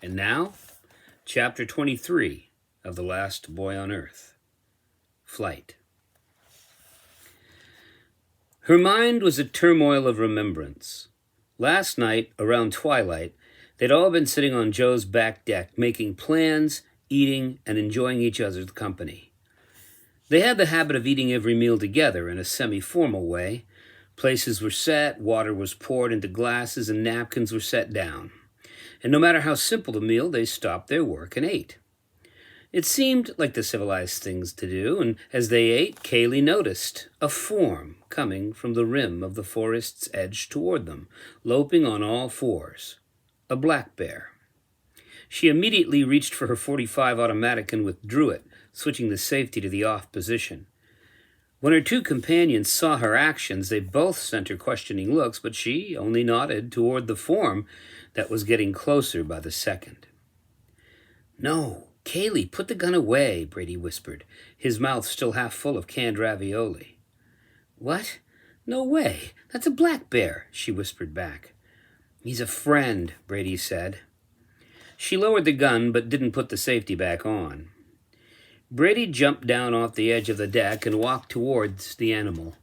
And now, Chapter 23 of The Last Boy on Earth, Flight. Her mind was a turmoil of remembrance. Last night, around twilight, they'd all been sitting on Joe's back deck, making plans, eating, and enjoying each other's company. They had the habit of eating every meal together in a semi-formal way. Places were set, water was poured into glasses, and napkins were set down. And no matter how simple the meal, they stopped their work and ate. It seemed like the civilized things to do, and as they ate, Kaylee noticed a form coming from the rim of the forest's edge toward them, loping on all fours. A black bear. She immediately reached for her .45 automatic and withdrew it, switching the safety to the off position. When her two companions saw her actions, they both sent her questioning looks, but she only nodded toward the form that was getting closer by the second. "No, Kaylee, put the gun away," Brady whispered, his mouth still half full of canned ravioli. "What? No way. That's a black bear," she whispered back. "He's a friend," Brady said. She lowered the gun, but didn't put the safety back on. Brady jumped down off the edge of the deck and walked towards the animal.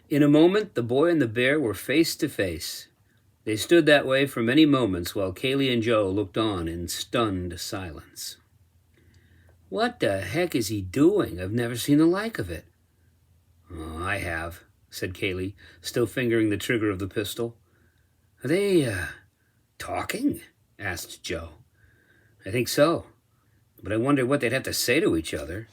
In a moment, the boy and the bear were face to face. They stood that way for many moments while Kaylee and Joe looked on in stunned silence. "What the heck is he doing? I've never seen the like of it." "Oh, I have," said Kaylee, still fingering the trigger of the pistol. "Are they, talking?" asked Joe. "I think so, but I wonder what they'd have to say to each other."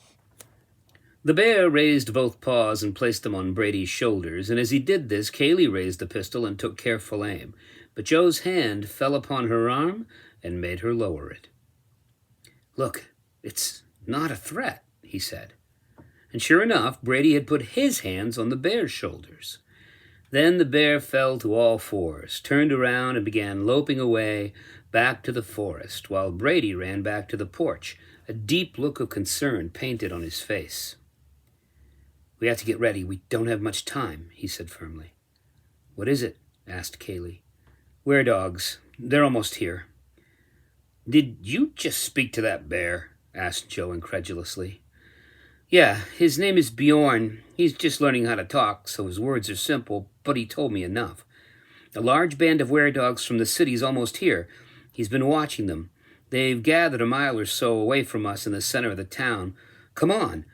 The bear raised both paws and placed them on Brady's shoulders, and as he did this, Kaylee raised the pistol and took careful aim, but Joe's hand fell upon her arm and made her lower it. "Look, it's not a threat," he said. And sure enough, Brady had put his hands on the bear's shoulders. Then the bear fell to all fours, turned around, and began loping away back to the forest, while Brady ran back to the porch, a deep look of concern painted on his face. "We have to get ready. We don't have much time," he said firmly. "What is it?" asked Kaylee. "Weredogs. They're almost here." "Did you just speak to that bear?" asked Joe incredulously. "Yeah, his name is Bjorn. He's just learning how to talk, so his words are simple, but he told me enough. A large band of weredogs from the city's almost here. He's been watching them. They've gathered a mile or so away from us in the center of the town. Come on."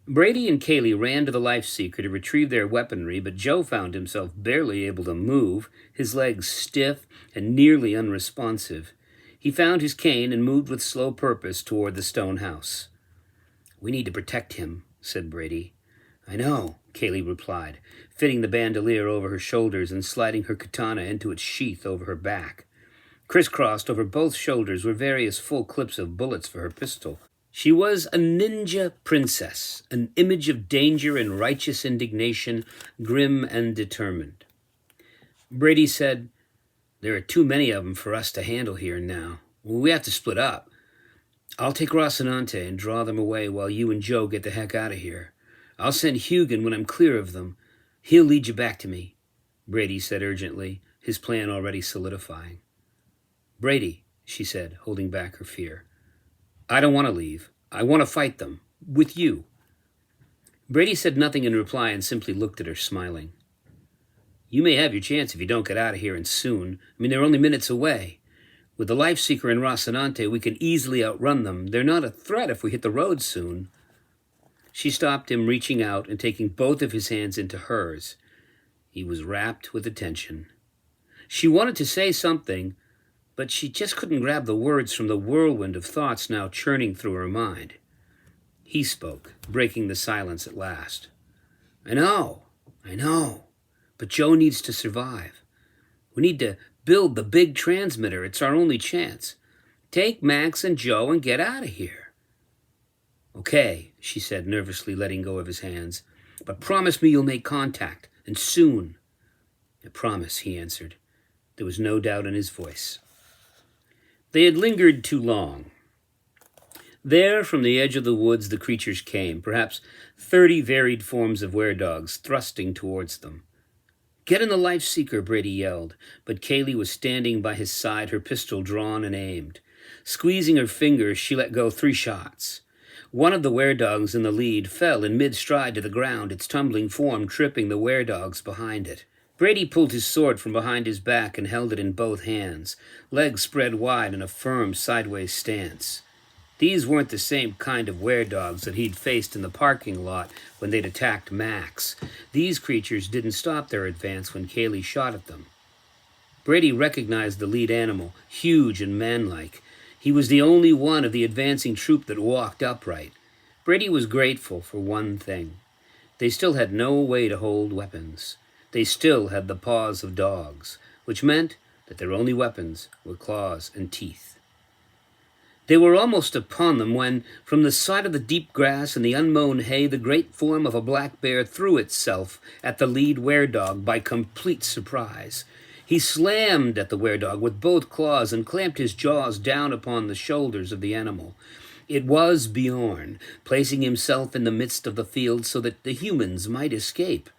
Brady and Kaylee ran to the life seeker to retrieve their weaponry, but Joe found himself barely able to move, his legs stiff and nearly unresponsive. He found his cane and moved with slow purpose toward the stone house. "We need to protect him," said Brady. "I know," Kaylee replied, fitting the bandolier over her shoulders and sliding her katana into its sheath over her back. Crisscrossed over both shoulders were various full clips of bullets for her pistol. She was a ninja princess, an image of danger and righteous indignation, grim and determined. Brady said, "There are too many of them for us to handle here now. We have to split up. I'll take Rocinante and draw them away while you and Joe get the heck out of here. I'll send Hugin when I'm clear of them. He'll lead you back to me," Brady said urgently, his plan already solidifying. "Brady," she said, holding back her fear, "I don't want to leave. I want to fight them. With you." Brady said nothing in reply and simply looked at her, smiling. "You may have your chance if you don't get out of here and soon. They're only minutes away. With the Life Seeker and Rocinante, we can easily outrun them. They're not a threat if we hit the road soon." She stopped him, reaching out and taking both of his hands into hers. He was rapt with attention. She wanted to say something, but she just couldn't grab the words from the whirlwind of thoughts now churning through her mind. He spoke, breaking the silence at last. I know, but Joe needs to survive. We need to build the big transmitter. It's our only chance. Take Max and Joe and get out of here." "Okay," she said, nervously letting go of his hands, "but promise me you'll make contact, and soon." "I promise," he answered. There was no doubt in his voice. They had lingered too long. There, from the edge of the woods, the creatures came, perhaps 30 varied forms of weredogs thrusting towards them. "Get in the life seeker," Brady yelled, but Kaylee was standing by his side, her pistol drawn and aimed. Squeezing her fingers, she let go 3 shots. One of the weredogs in the lead fell in mid-stride to the ground, its tumbling form tripping the weredogs behind it. Brady pulled his sword from behind his back and held it in both hands, legs spread wide in a firm sideways stance. These weren't the same kind of weredogs that he'd faced in the parking lot when they'd attacked Max. These creatures didn't stop their advance when Kaylee shot at them. Brady recognized the lead animal, huge and manlike. He was the only one of the advancing troop that walked upright. Brady was grateful for one thing. They still had no way to hold weapons. They still had the paws of dogs, which meant that their only weapons were claws and teeth. They were almost upon them when, from the side of the deep grass and the unmown hay, the great form of a black bear threw itself at the lead weredog by complete surprise. He slammed at the weredog with both claws and clamped his jaws down upon the shoulders of the animal. It was Bjorn, placing himself in the midst of the field so that the humans might escape.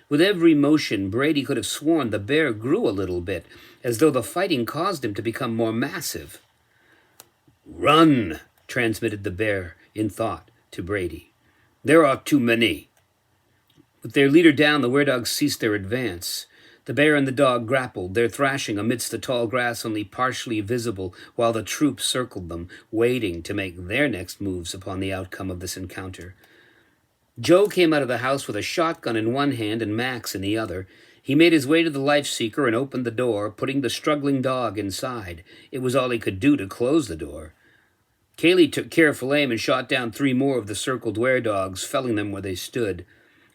With every motion, Brady could have sworn the bear grew a little bit, as though the fighting caused him to become more massive. "Run," transmitted the bear in thought to Brady. "There are too many." With their leader down, the weredogs ceased their advance. The bear and the dog grappled, their thrashing amidst the tall grass only partially visible, while the troop circled them, waiting to make their next moves upon the outcome of this encounter. Joe came out of the house with a shotgun in one hand and Max in the other. He made his way to the life seeker and opened the door, putting the struggling dog inside. It was all he could do to close the door. Kaylee took careful aim and shot down 3 more of the circled weredogs, felling them where they stood.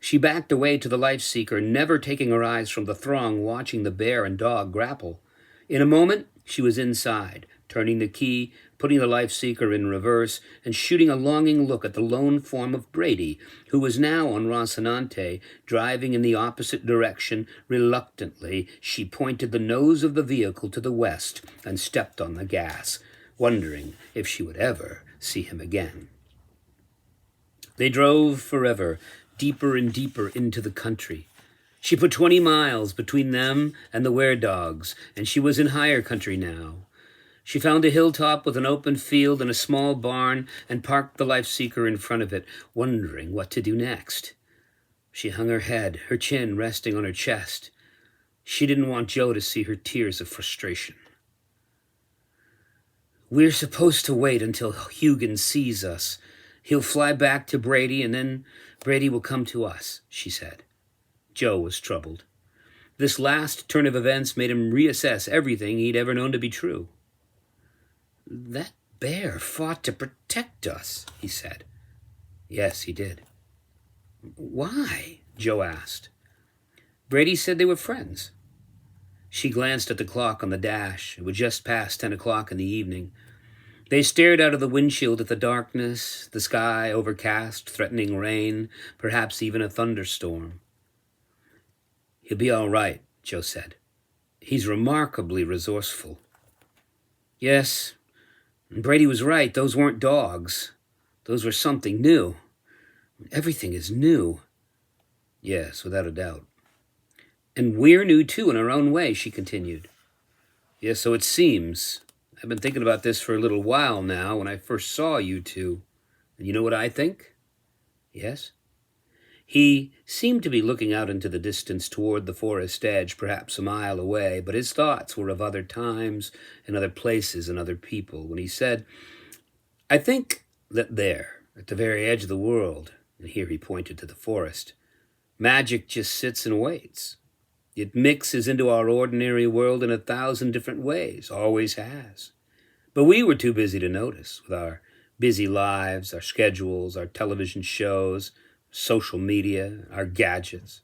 She backed away to the life seeker, never taking her eyes from the throng watching the bear and dog grapple. In a moment, she was inside, turning the key, putting the life seeker in reverse, and shooting a longing look at the lone form of Brady, who was now on Rocinante, driving in the opposite direction. Reluctantly, she pointed the nose of the vehicle to the west and stepped on the gas, wondering if she would ever see him again. They drove forever, deeper and deeper into the country. She put 20 miles between them and the weredogs, and she was in higher country now. She found a hilltop with an open field and a small barn and parked the life seeker in front of it, wondering what to do next. She hung her head, her chin resting on her chest. She didn't want Joe to see her tears of frustration. "We're supposed to wait until Hugin sees us. He'll fly back to Brady, and then Brady will come to us," she said. Joe was troubled. This last turn of events made him reassess everything he'd ever known to be true. "That bear fought to protect us," he said. "Yes, he did." "Why?" Joe asked. "Brady said they were friends." She glanced at the clock on the dash. It was just past 10 o'clock in the evening. They stared out of the windshield at the darkness, the sky overcast, threatening rain, perhaps even a thunderstorm. "He'll be all right," Joe said. "He's remarkably resourceful." Yes, Brady was right. Those weren't dogs. Those were something new. Everything is new. Yes, without a doubt. "And we're new, too, in our own way," she continued. "Yes, so it seems. I've been thinking about this for a little while now when I first saw you two. And you know what I think?" "Yes?" He seemed to be looking out into the distance toward the forest edge, perhaps a mile away, but his thoughts were of other times and other places and other people. When he said, "I think that there, at the very edge of the world," and here he pointed to the forest, "magic just sits and waits. It mixes into our ordinary world in 1,000 different ways, always has. But we were too busy to notice, with our busy lives, our schedules, our television shows, social media, our gadgets."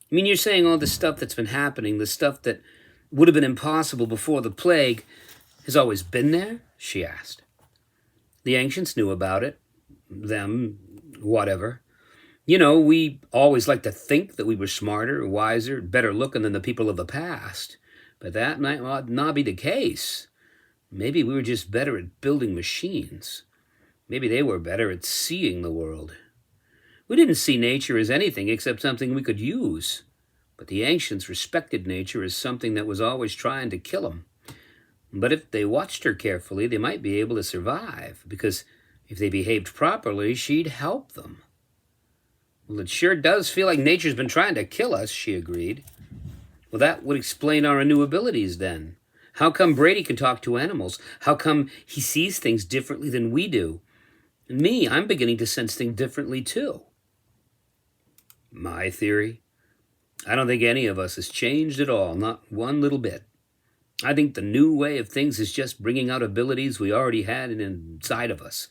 "You mean you're saying all this stuff that's been happening, the stuff that would have been impossible before the plague, has always been there?" she asked. "The ancients knew about it. Them, whatever. You know, we always like to think that we were smarter, wiser, better looking than the people of the past. But that might not be the case. Maybe we were just better at building machines. Maybe they were better at seeing the world. We didn't see nature as anything except something we could use. But the ancients respected nature as something that was always trying to kill them. But if they watched her carefully, they might be able to survive, because if they behaved properly, she'd help them. Well, it sure does feel like nature's been trying to kill us, she agreed. Well, that would explain our new abilities then. How come Brady can talk to animals? How come he sees things differently than we do? And me, I'm beginning to sense things differently too. My theory? I don't think any of us has changed at all, not one little bit. I think the new way of things is just bringing out abilities we already had inside of us.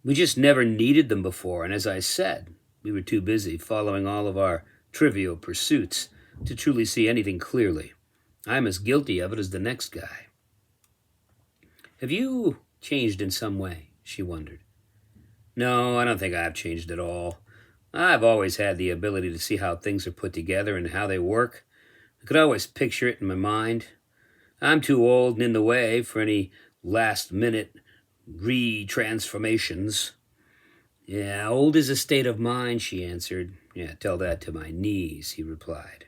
We just never needed them before, and as I said, we were too busy following all of our trivial pursuits to truly see anything clearly. I'm as guilty of it as the next guy. Have you changed in some way? She wondered. No, I don't think I've changed at all. I've always had the ability to see how things are put together and how they work. I could always picture it in my mind. I'm too old and in the way for any last-minute retransformations. Yeah, old is a state of mind, she answered. Yeah, tell that to my knees, he replied.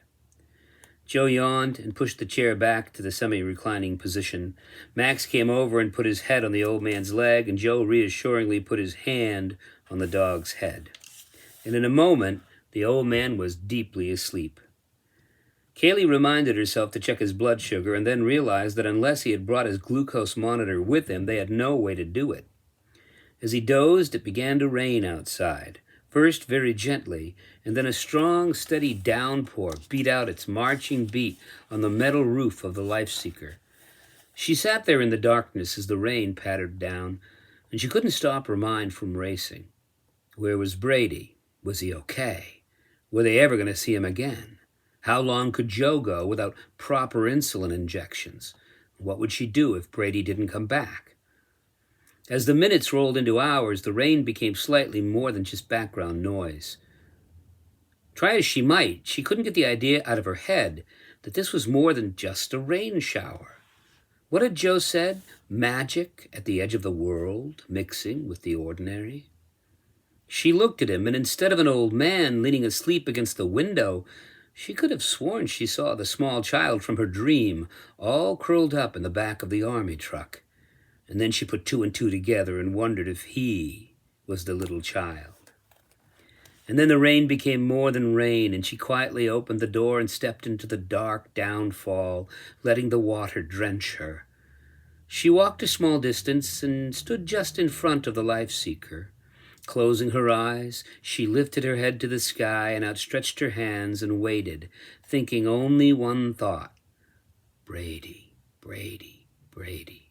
Joe yawned and pushed the chair back to the semi-reclining position. Max came over and put his head on the old man's leg, and Joe reassuringly put his hand on the dog's head. And in a moment, the old man was deeply asleep. Kaylee reminded herself to check his blood sugar and then realized that unless he had brought his glucose monitor with him, they had no way to do it. As he dozed, it began to rain outside, first very gently, and then a strong, steady downpour beat out its marching beat on the metal roof of the Life-Seeker. She sat there in the darkness as the rain pattered down, and she couldn't stop her mind from racing. Where was Brady? Was he okay? Were they ever going to see him again? How long could Joe go without proper insulin injections? What would she do if Brady didn't come back? As the minutes rolled into hours, the rain became slightly more than just background noise. Try as she might, she couldn't get the idea out of her head that this was more than just a rain shower. What had Joe said? Magic at the edge of the world, mixing with the ordinary? She looked at him, and instead of an old man leaning asleep against the window, she could have sworn she saw the small child from her dream, all curled up in the back of the army truck. And then she put two and two together and wondered if he was the little child. And then the rain became more than rain, and she quietly opened the door and stepped into the dark downfall, letting the water drench her. She walked a small distance and stood just in front of the Life-Seeker. Closing her eyes, she lifted her head to the sky and outstretched her hands and waited, thinking only one thought: Brady, Brady, Brady.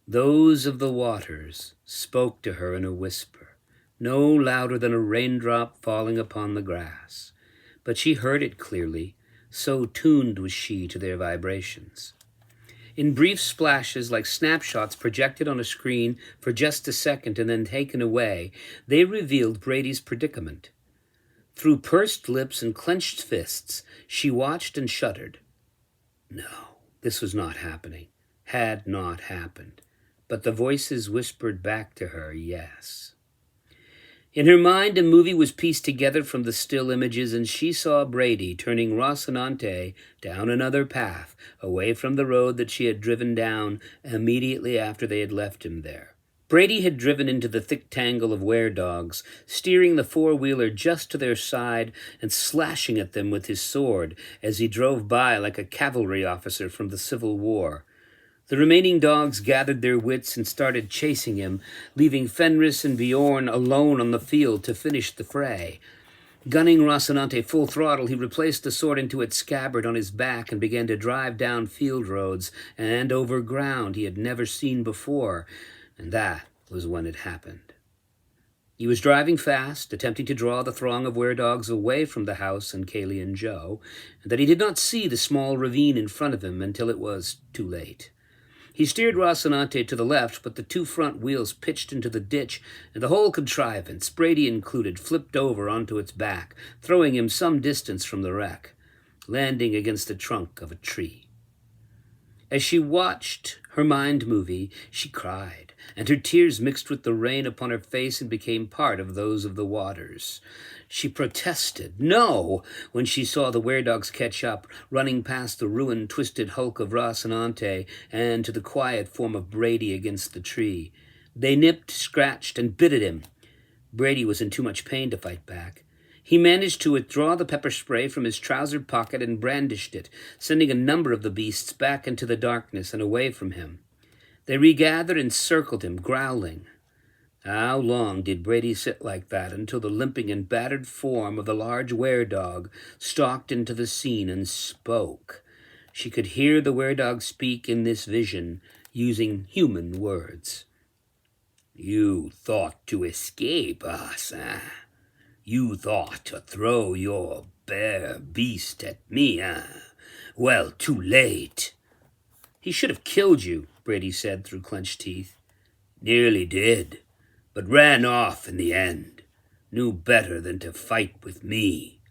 Those of the waters spoke to her in a whisper, no louder than a raindrop falling upon the grass, but she heard it clearly, so tuned was she to their vibrations. In brief splashes, like snapshots projected on a screen for just a second and then taken away, they revealed Brady's predicament. Through pursed lips and clenched fists, she watched and shuddered. No, this was not happening, had not happened. But the voices whispered back to her, yes. In her mind, a movie was pieced together from the still images, and she saw Brady turning Rocinante down another path, away from the road that she had driven down immediately after they had left him there. Brady had driven into the thick tangle of were-dogs, steering the four-wheeler just to their side and slashing at them with his sword as he drove by like a cavalry officer from the Civil War. The remaining dogs gathered their wits and started chasing him, leaving Fenris and Bjorn alone on the field to finish the fray. Gunning Rocinante full throttle, he replaced the sword into its scabbard on his back and began to drive down field roads and over ground he had never seen before, and that was when it happened. He was driving fast, attempting to draw the throng of were-dogs away from the house and Kaylee and Joe, and that he did not see the small ravine in front of him until it was too late. He steered Rocinante to the left, but the two front wheels pitched into the ditch, and the whole contrivance, Brady included, flipped over onto its back, throwing him some distance from the wreck, landing against the trunk of a tree. As she watched, her mind movie, she cried, and her tears mixed with the rain upon her face and became part of those of the waters. She protested no when she saw the weredogs catch up, running past the ruined, twisted hulk of Rocinante and to the quiet form of Brady against the tree. They nipped, scratched, and bit at him. Brady was in too much pain to fight back. He managed to withdraw the pepper spray from his trouser pocket and brandished it, sending a number of the beasts back into the darkness and away from him. They regathered and circled him, growling. How long did Brady sit like that until the limping and battered form of the large were-dog stalked into the scene and spoke? She could hear the were-dog speak in this vision, using human words. You thought to escape us, eh? You thought to throw your bare beast at me, eh? Well, too late. He should have killed you, Brady said through clenched teeth. Nearly did, but ran off in the end. Knew better than to fight with me.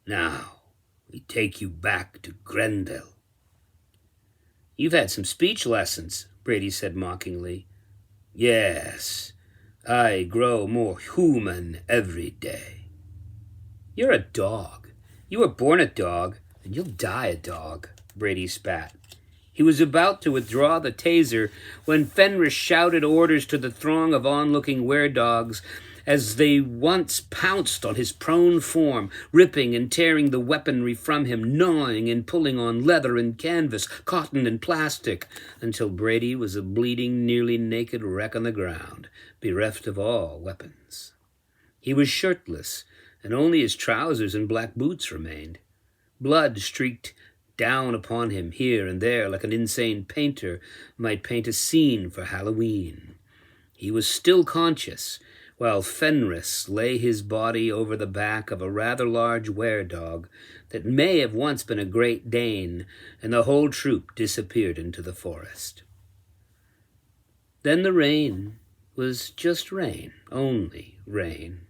Now, we take you back to Grendel. You've had some speech lessons, Brady said mockingly. Yes, I grow more human every day. You're a dog. You were born a dog, and you'll die a dog, Brady spat. He was about to withdraw the taser when Fenris shouted orders to the throng of onlooking were-dogs as they once pounced on his prone form, ripping and tearing the weaponry from him, gnawing and pulling on leather and canvas, cotton and plastic, until Brady was a bleeding, nearly naked wreck on the ground, bereft of all weapons. He was shirtless, and only his trousers and black boots remained. Blood streaked down upon him here and there like an insane painter might paint a scene for Halloween. He was still conscious, while Fenris lay his body over the back of a rather large were-dog that may have once been a Great Dane, and the whole troop disappeared into the forest. Then the rain was just rain, only rain.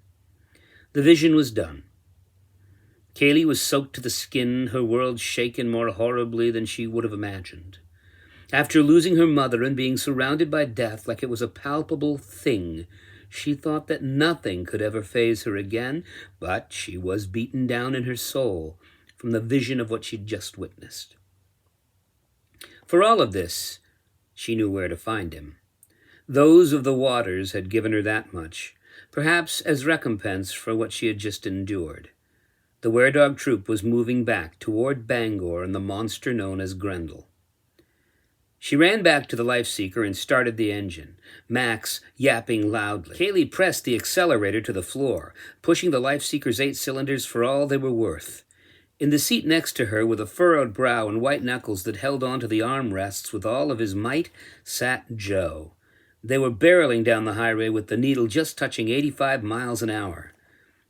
The vision was done. Kaylee was soaked to the skin, her world shaken more horribly than she would have imagined. After losing her mother and being surrounded by death like it was a palpable thing, she thought that nothing could ever faze her again, but she was beaten down in her soul from the vision of what she'd just witnessed. For all of this, she knew where to find him. Those of the waters had given her that much, perhaps as recompense for what she had just endured. The were-dog troop was moving back toward Bangor and the monster known as Grendel. She ran back to the life-seeker and started the engine, Max yapping loudly. Kaylee pressed the accelerator to the floor, pushing the life-seeker's 8 cylinders for all they were worth. In the seat next to her, with a furrowed brow and white knuckles that held onto the armrests with all of his might, sat Joe. They were barreling down the highway with the needle just touching 85 miles an hour.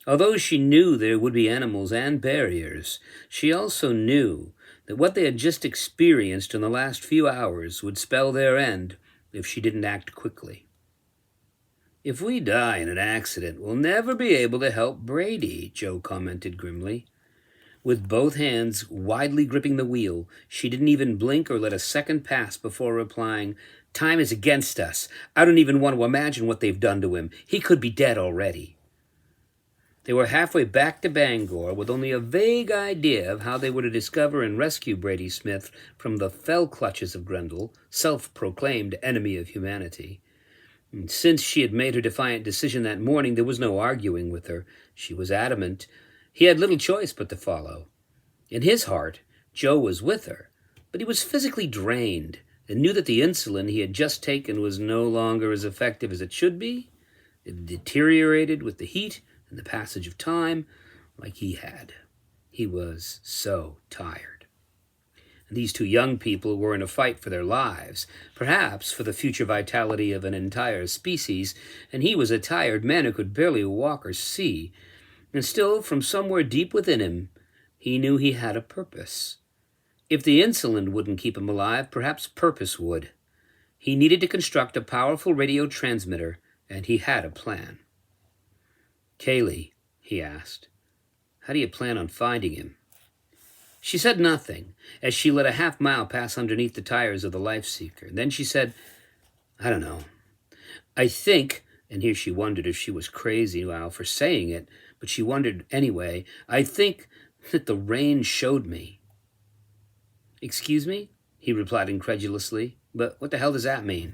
Although she knew there would be animals and barriers, she also knew that what they had just experienced in the last few hours would spell their end if she didn't act quickly. If we die in an accident, we'll never be able to help Brady, Joe commented grimly. With both hands widely gripping the wheel, she didn't even blink or let a second pass before replying, "Time is against us. I don't even want to imagine what they've done to him. He could be dead already." They were halfway back to Bangor with only a vague idea of how they were to discover and rescue Brady Smith from the fell clutches of Grendel, self-proclaimed enemy of humanity. And since she had made her defiant decision that morning, there was no arguing with her. She was adamant. He had little choice but to follow. In his heart, Joe was with her, but he was physically drained and knew that the insulin he had just taken was no longer as effective as it should be. It deteriorated with the heat and the passage of time, like he had. He was so tired. And these two young people were in a fight for their lives, perhaps for the future vitality of an entire species, and he was a tired man who could barely walk or see. And still, from somewhere deep within him, he knew he had a purpose. If the insulin wouldn't keep him alive, perhaps purpose would. He needed to construct a powerful radio transmitter, and he had a plan. "Kaylee," he asked, "how do you plan on finding him?" She said nothing as she let a half-mile pass underneath the tires of the Life Seeker. Then she said, I don't know. I think, and here she wondered if she was crazy now for saying it, but she wondered anyway, I think that the rain showed me. Excuse me? He replied incredulously. But what the hell does that mean?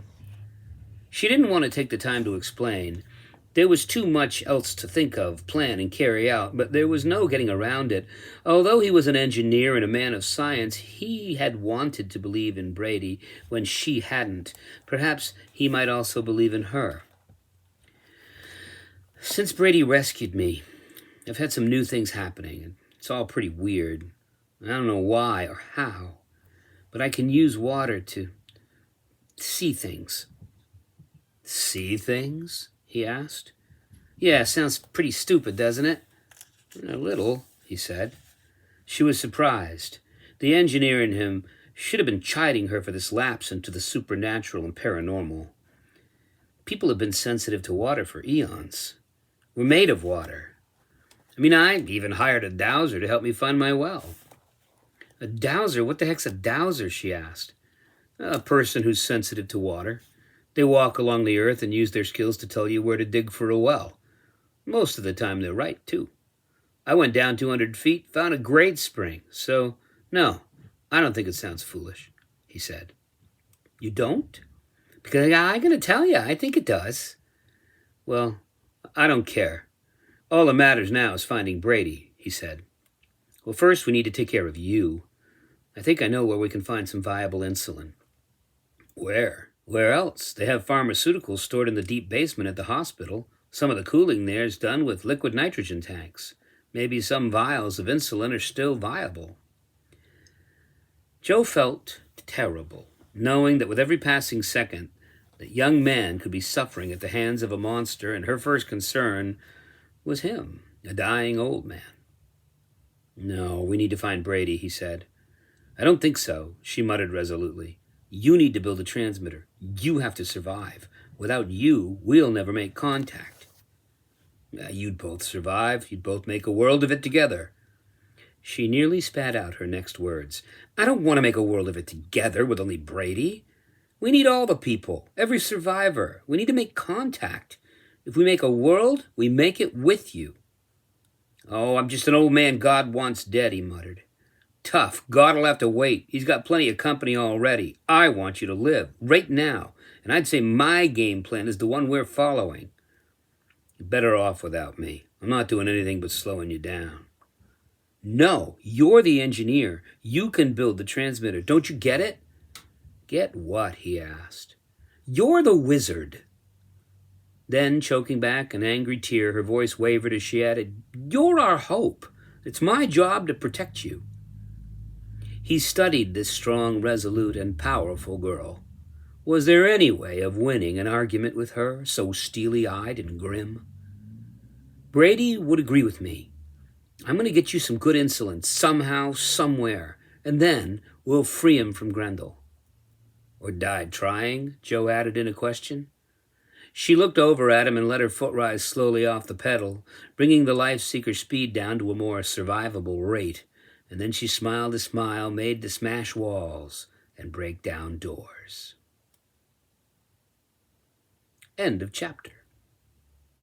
She didn't want to take the time to explain. There was too much else to think of, plan, and carry out, but there was no getting around it. Although he was an engineer and a man of science, he had wanted to believe in Brady when she hadn't. Perhaps he might also believe in her. Since Brady rescued me, I've had some new things happening, and it's all pretty weird. I don't know why or how, but I can use water to see things. See things? He asked. Yeah, sounds pretty stupid, doesn't it? A little, he said. She was surprised. The engineer in him should have been chiding her for this lapse into the supernatural and paranormal. People have been sensitive to water for eons. We're made of water. I mean, I even hired a dowser to help me find my well. A dowser? What the heck's a dowser? She asked. A person who's sensitive to water. They walk along the earth and use their skills to tell you where to dig for a well. Most of the time they're right, too. I went down 200 feet, found a great spring. So, no, I don't think it sounds foolish, he said. You don't? Because I'm going to tell you, I think it does. Well, I don't care. All that matters now is finding Brady, he said. Well, first we need to take care of you. I think I know where we can find some viable insulin. Where? Where else? They have pharmaceuticals stored in the deep basement at the hospital. Some of the cooling there is done with liquid nitrogen tanks. Maybe some vials of insulin are still viable. Joe felt terrible, knowing that with every passing second, that young man could be suffering at the hands of a monster, and her first concern was him, a dying old man. No, we need to find Brady, he said. I don't think so, she muttered resolutely. You need to build a transmitter. You have to survive. Without you, we'll never make contact. You'd both survive. You'd both make a world of it together. She nearly spat out her next words. I don't want to make a world of it together with only Brady. We need all the people, every survivor. We need to make contact. If we make a world, we make it with you. Oh, I'm just an old man God wants dead, he muttered. Tough. God'll have to wait. He's got plenty of company already. I want you to live, right now. And I'd say my game plan is the one we're following. You're better off without me. I'm not doing anything but slowing you down. No, you're the engineer. You can build the transmitter. Don't you get it? Get what? He asked. You're the wizard. Then, choking back an angry tear, her voice wavered as she added, You're our hope. It's my job to protect you. He studied this strong, resolute, and powerful girl. Was there any way of winning an argument with her, so steely-eyed and grim? Brady would agree with me. I'm going to get you some good insulin, somehow, somewhere, and then we'll free him from Grendel. Or died trying, Joe added in a question. She looked over at him and let her foot rise slowly off the pedal, bringing the life-seeker speed down to a more survivable rate. And then she smiled a smile made to smash walls and break down doors. End of chapter.